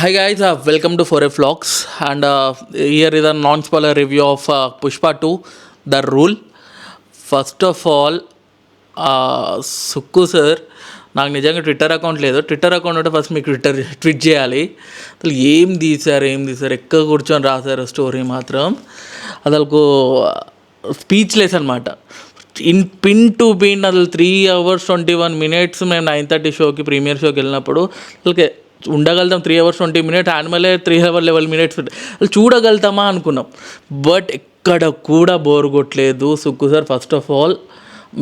Hi guys, welcome to 4A Vlogs, and here is a non-spoiler review of Pushpa 2, The Rule. First of all Sukku sir, నాకు నిజంగా Twitter account లేదు. Twitter account ఉంటే first మీకు tweet చేయాలి. అసలు ఏం తీశారు ఎక్కడ కూర్చొని రాశారు స్టోరీ మాత్రం అసలు స్పీచ్లెస్ అనమాట. పిన్ టు పిన్ అసలు 3 hours 21 minutes మేము 9:30 షోకి ప్రీమియర్ షోకి వెళ్ళినప్పుడు అసలు ఉండగలుగుతాం. 3 hours 20 minutes, యానిమలే 3 hours 11 minutes అసలు చూడగలుగుతామా అనుకున్నాం. బట్ ఎక్కడ కూడా బోర్ కొట్టలేదు Sukku sir. First of all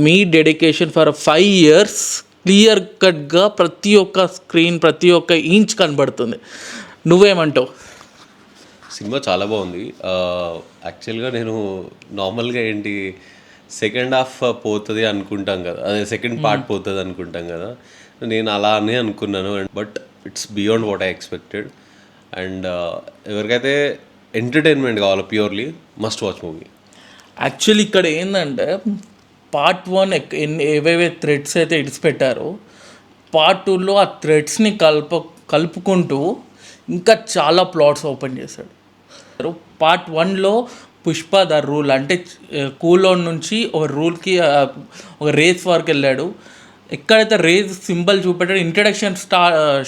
me dedication for 5 years clear కట్గా ప్రతి ఒక్క స్క్రీన్ ప్రతి ఒక్క ఇంచ్ కనబడుతుంది. నువ్వేమంటావు? సినిమా చాలా బాగుంది. యాక్చువల్గా నేను నార్మల్గా సెకండ్ హాఫ్ పోతుంది అనుకుంటాం కదా, అదే సెకండ్ పార్ట్ పోతుంది అనుకుంటాం కదా, నేను అలా అని అనుకున్నాను. But it's beyond what I expected. And ఎవరికైతే ఎంటర్టైన్మెంట్ కావాలో purely must watch movie. Actually ఇక్కడ ఏంటంటే పార్ట్ 1 ఏవేవే థ్రెడ్స్ అయితే ఇడిచిపెట్టారో పార్ట్ 2లో ఆ థ్రెడ్స్ని కలుపుకుంటూ ఇంకా చాలా ప్లాట్స్ ఓపెన్ చేశాడు. పార్ట్ 1లో పుష్ప ద రూల్ అంటే కూలో నుంచి ఒక రూల్కి ఒక రేస్ వరకు వెళ్ళాడు. ఎక్కడైతే రేజ్ సింబల్ చూపెట్టాడు ఇంట్రడక్షన్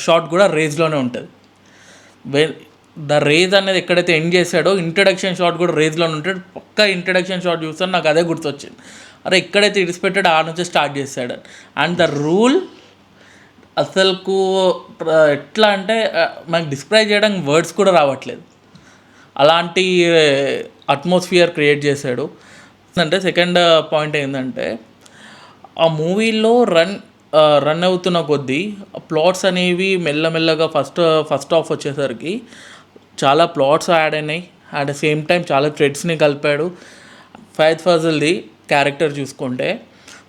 షాట్ కూడా రేజ్లోనే ఉంటుంది. ద రేజ్ అనేది ఎక్కడైతే ఎండ్ చేశాడో ఇంట్రడక్షన్ షాట్ కూడా రేజ్లోనే ఉంటాడు. పక్కా ఇంట్రడక్షన్ షాట్ చూస్తాను, నాకు అదే గుర్తొచ్చింది. అరే ఎక్కడైతే ఇడిచిపెట్టాడో ఆ నుంచి స్టార్ట్ చేశాడు. అండ్ ద రూల్ అసలుకు ఎట్లా అంటే మనకు డిస్క్రైబ్ చేయడానికి వర్డ్స్ కూడా రావట్లేదు, అలాంటి అట్మాస్ఫియర్ క్రియేట్ చేశాడు. అంటే సెకండ్ పాయింట్ ఏంటంటే ఆ మూవీలో రన్ అవుతున్న కొద్దీ ప్లాట్స్ అనేవి మెల్లమెల్లగా ఫస్ట్ హాఫ్ వచ్చేసరికి చాలా ప్లాట్స్ యాడ్ అయినాయి. అట్ ద సేమ్ టైం చాలా థ్రెడ్స్ని కలిపాడు. ఫైద్ ఫాజిల్ది క్యారెక్టర్ చూసుకుంటే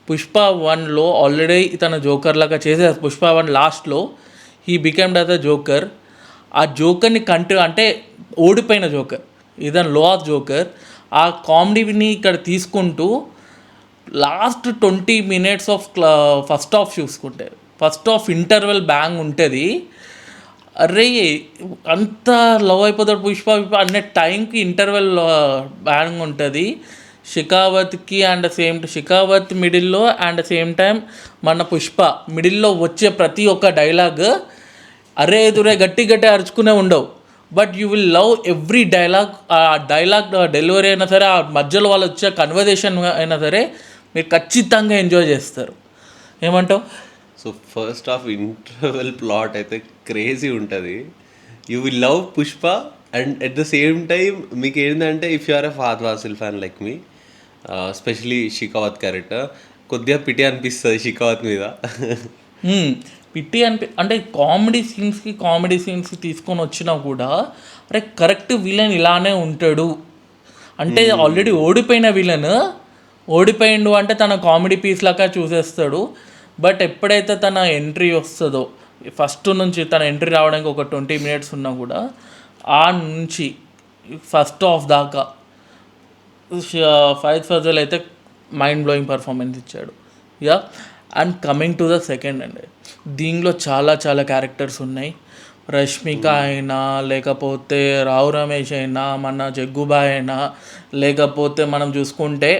పుష్ప 1లో ఆల్రెడీ తన జోకర్ లాగా చేసేది. పుష్ప 1 లాస్ట్లో he become as a joker. ఆ జోకర్ని అంటే ఓడిపోయిన జోకర్, ఇదని లో ఆఫ్ జోకర్. ఆ కామెడీని ఇక్కడ తీసుకుంటూ last 20 minutes of first half చూసుకుంటే ఫస్ట్ హాఫ్ ఇంటర్వెల్ బ్యాంగ్ ఉంటుంది. అరే అంత లవ్ అయిపోతాడు పుష్ప అనే టైంకి ఇంటర్వెల్ బ్యాంగ్ ఉంటుంది. షికావత్కి అండ్ షికావత్ మిడిల్లో అండ్ సేమ్ టైం మన పుష్ప మిడిల్లో వచ్చే ప్రతి ఒక్క డైలాగ్ అరే ఎదురే గట్టి అరుచుకునే ఉండవు. But you will love every dialogue. ఆ డైలాగ్ డెలివరీ అయినా సరే, ఆ మధ్యలో వాళ్ళు వచ్చే కన్వర్జేషన్ అయినా సరే మీరు ఖచ్చితంగా ఎంజాయ్ చేస్తారు. ఏమంటావు? So first half interval plot అయితే క్రేజీ ఉంటుంది. You will love Pushpa and at the same time మీకు ఏంటంటే if you are a Fahadh Faasil fan like me, specially Shekhawat character కొద్దిగా పిటి అనిపిస్తుంది షికావత్ మీద. పిట్టి అంటే కామెడీ సీన్స్కి తీసుకొని వచ్చినా కూడా అరే కరెక్ట్ విలన్ ఇలానే ఉంటాడు అంటే ఆల్రెడీ ఓడిపోయిన విలన్ ఓడిపోయిండు అంటే తన కామెడీ పీస్ లాగా చూసేస్తాడు. బట్ ఎప్పుడైతే తన ఎంట్రీ వస్తుందో ఫస్ట్ నుంచి తన ఎంట్రీ రావడానికి ఒక 20 minutes ఉన్నా కూడా ఆ నుంచి ఫస్ట్ హాఫ్ దాకా ఫైద్ ఫజల్ అయితే మైండ్ బ్లోయింగ్ పర్ఫార్మెన్స్ ఇచ్చాడు. Yeah. And coming to the second అండి, దీనిలో చాలా క్యారెక్టర్స్ ఉన్నాయి. రష్మిక అయినా, లేకపోతే రావు రమేష్ అయినా, మన జగ్గుబాయ్ అయినా, లేకపోతే మనం చూసుకుంటే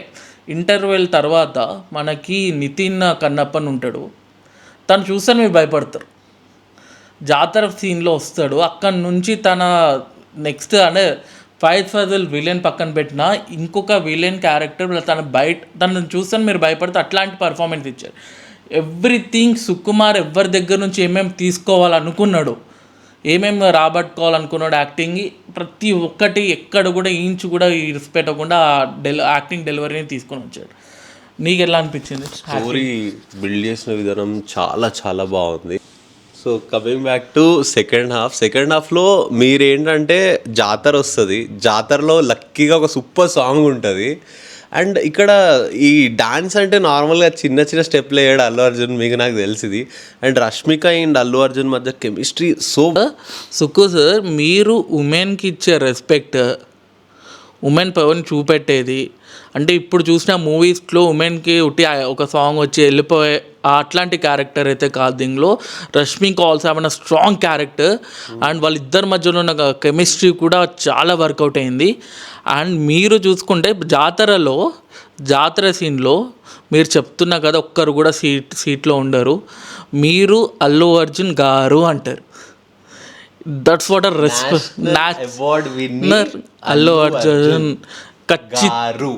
ఇంటర్వెల్ తర్వాత మనకి నితిన్ కన్నప్పన్ ఉంటాడు. తను చూస్తే మీరు భయపడతారు. జాతర సీన్లో వస్తాడు. అక్కడి నుంచి తన నెక్స్ట్ అంటే ఫైద్ ఫజల్ విలన్ పక్కన పెట్టిన ఇంకొక విలన్ క్యారెక్టర్ తనను చూస్తే మీరు భయపడితే అట్లాంటి పర్ఫార్మెన్స్ ఇచ్చారు. ఎవ్రీథింగ్ సుకుమార్ ఎవరి దగ్గర నుంచి ఏమేమి తీసుకోవాలనుకున్నాడు, ఏమేమి రాబట్టుకోవాలనుకున్నాడు, యాక్టింగ్ ప్రతి ఒక్కటి ఎక్కడ కూడా ఇంచు కూడా ఇరిసిపెట్టకుండా యాక్టింగ్ డెలివరీని తీసుకొని వచ్చాడు. నీకు ఎలా అనిపించింది? స్టోరీ బిల్డ్ చేసిన విధానం చాలా బాగుంది. So coming back to second హాఫ్లో మీరేంటంటే జాతర వస్తుంది. జాతరలో లక్కీగా ఒక సూపర్ సాంగ్ ఉంటుంది. అండ్ ఇక్కడ ఈ డాన్స్ అంటే నార్మల్గా చిన్న స్టెప్లు వేయడు అల్లు అర్జున్, మీకు నాకు తెలిసింది. అండ్ రష్మిక అండ్ అల్లు అర్జున్ మధ్య కెమిస్ట్రీ సుక్కు సార్, మీరు ఉమెన్కి ఇచ్చే రెస్పెక్ట్, ఉమెన్ పవర్ని చూపెట్టేది అంటే ఇప్పుడు చూసిన మూవీస్లో ఉమెన్కి ఉట్టి ఒక సాంగ్ వచ్చి వెళ్ళిపోయే అట్లాంటి క్యారెక్టర్ అయితే కాదు దీనిలో. Rashmika also have a strong character and వాళ్ళిద్దరి మధ్యలో ఉన్న కెమిస్ట్రీ కూడా చాలా వర్కౌట్ అయింది. అండ్ మీరు చూసుకుంటే జాతర సీన్లో మీరు చెప్తున్నా కదా ఒక్కరు కూడా సీట్లో ఉండరు, మీరు అల్లు అర్జున్ గారు అంటారు. That's what our award winner Allu Arjun garu.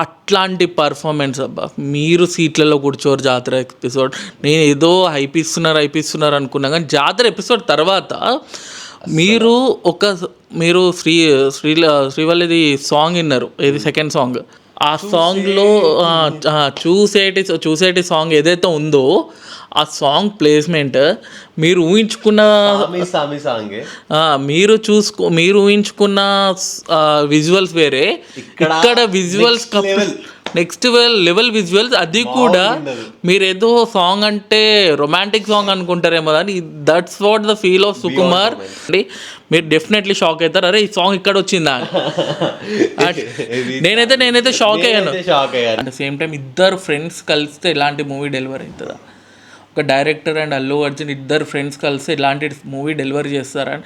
అట్లాంటి పర్ఫార్మెన్స్ అబ్బా. మీరు సీట్లలో కూర్చోరు జాతర ఎపిసోడ్. నేను ఏదో హైపిస్తున్నారు అనుకున్నా, కానీ జాతర ఎపిసోడ్ తర్వాత మీరు శ్రీవల్లిది సాంగ్ విన్నారు, ఏది సెకండ్ సాంగ్. ఆ సాంగ్లో చూసేటి సాంగ్ ఏదైతే ఉందో ఆ సాంగ్ ప్లేస్మెంట్ మీరు ఊహించుకున్న మీరు ఊహించుకున్న విజువల్స్ వేరే, ఇక్కడ విజువల్స్ నెక్స్ట్ లెవెల్ విజువల్స్. అది కూడా మీరు ఏదో సాంగ్ అంటే రొమాంటిక్ సాంగ్ అనుకుంటారేమో, కానీ that's what the feel of Sukumar అండి. మీరు డెఫినెట్లీ షాక్ అవుతారు, అరే ఈ సాంగ్ ఇక్కడ వచ్చిందా. నేనైతే షాక్ అయ్యాను. అట్ ద సేమ్ టైం ఇద్దరు ఫ్రెండ్స్ కలిస్తే ఇలాంటి మూవీ డెలివరీ అవుతుందా? ఒక డైరెక్టర్ అండ్ అల్లు అర్జున్ ఇద్దరు ఫ్రెండ్స్ కలిసి ఇలాంటి మూవీ డెలివరీ చేస్తారని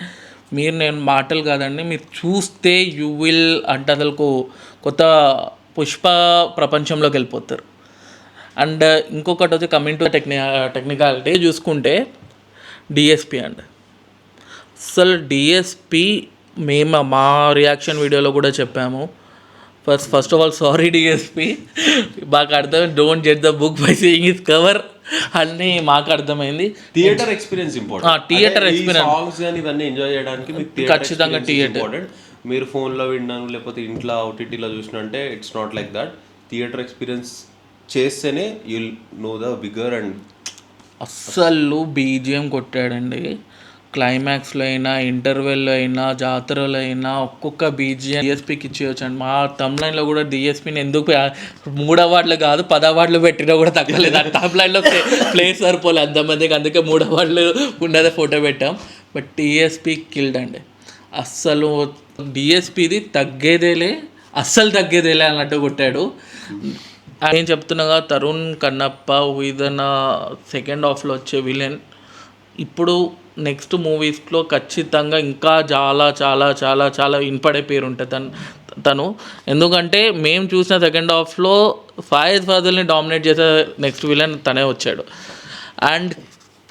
నేను మాటలు కాదండి, మీరు చూస్తే యూ విల్ అంటే అసలు కొత్త పుష్ప ప్రపంచంలోకి వెళ్ళిపోతారు. అండ్ ఇంకొకటి వచ్చి కమింగ్ టు టెక్నికాలిటీ చూసుకుంటే డిఎస్పి అండి. అసలు డిఎస్పి మేము మా రియాక్షన్ వీడియోలో కూడా చెప్పాము. First of all sorry DSP, మాకు అర్థం don't judge the book by seeing is cover అన్నీ మాకు అర్థమైంది. Theatre experience important. Theatre experience songs కానీ ఇవన్నీ ఎంజాయ్ చేయడానికి ఖచ్చితంగా థియేటర్. మీరు ఫోన్లో విన్నాను లేకపోతే ఇంట్లో ఓటీటీలో చూసినంటే it's not like that. Theatre experience చేస్తేనే you'll know the bigger. And అస్సలు బీజిఎం కొట్టాడండి. క్లైమాక్స్లో అయినా, ఇంటర్వెల్లో అయినా, జాతరలో అయినా ఒక్కొక్క బీజిఎం డిఎస్పీకి ఇచ్చేయచ్చు అండి. మా తమ్లైన్లో కూడా డిఎస్పీని ఎందుకు 3 అవార్డులు కాదు 10 అవార్డులు పెట్టినా కూడా తగ్గలేదు. ఆ తమ్లైన్లో ప్లేస్ సరిపోలేదు అంతమందికి, అందుకే 3 అవార్డులు ఉన్నదే ఫోటో పెట్టాం. బట్ డిఎస్పీ కిల్డ్ అండి. అస్సలు డిఎస్పీది అస్సలు తగ్గేదేలే అన్నట్టు కొట్టాడు. నేను చెప్తున్నాగా తరుణ్ కన్నప్ప ఇదన్న సెకండ్ హాఫ్లో వచ్చే విలన్ ఇప్పుడు నెక్స్ట్ మూవీస్లో ఖచ్చితంగా ఇంకా చాలా చాలా చాలా చాలా వినపడే పేరు ఉంటుంది తను. ఎందుకంటే మేము చూసిన సెకండ్ హాఫ్లో ఫాయిజ్ ఫాజిల్ని డామినేట్ చేసే నెక్స్ట్ విలన్ తనే వచ్చాడు. And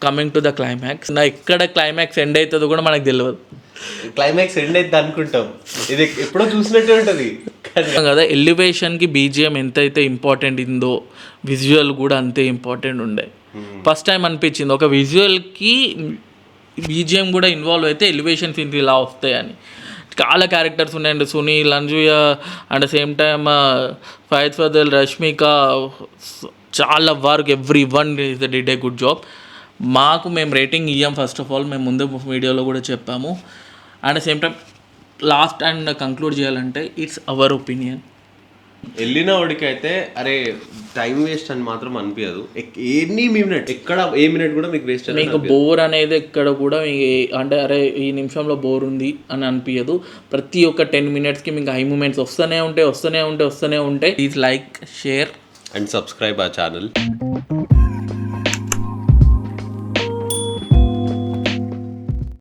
coming to the climax, ఎక్కడ క్లైమాక్స్ ఎండ్ అవుతుందో కూడా మనకు తెలియదు. క్లైమాక్స్ ఎండ్ అయితే అనుకుంటాం, ఇది ఎప్పుడో చూసినట్టే ఉంటుంది కదా. ఎలివేషన్కి బీజిఎం ఎంతైతే ఇంపార్టెంట్ ఉందో విజువల్ కూడా అంతే ఇంపార్టెంట్ ఉండే. ఫస్ట్ టైం అనిపించింది ఒక విజువల్కి బీజిఎం కూడా ఇన్వాల్వ్ అయితే ఎలివేషన్ సీన్స్ ఇలా వస్తాయని. చాలా క్యారెక్టర్స్ ఉన్నాయండి, సునీల్, అంజుయ and same time Fahadh Faasil, Rashmika, చాలా work every one did a good job. మేము రేటింగ్ ఇయ్యాం. ఫస్ట్ ఆఫ్ ఆల్ మేము ముందు వీడియోలో కూడా చెప్పాము. And same time last and conclude చేయాలంటే ఇట్స్ అవర్ ఒపీనియన్. వెళ్ళిన వాడికైతే అరే టైం వేస్ట్ అని మాత్రం అనిపించదు. ఎన్ని మినిట్ ఎక్కడ ఏ మినిట్ కూడా మీకు వేస్ట్ మీకు బోర్ అనేది ఎక్కడ కూడా అంటే అరే ఈ నిమిషంలో బోర్ ఉంది అని అనిపించదు. ప్రతి ఒక్క 10 minutesకి మీకు హై మూమెంట్స్ వస్తూనే ఉంటాయి. Please like, share and subscribe our channel.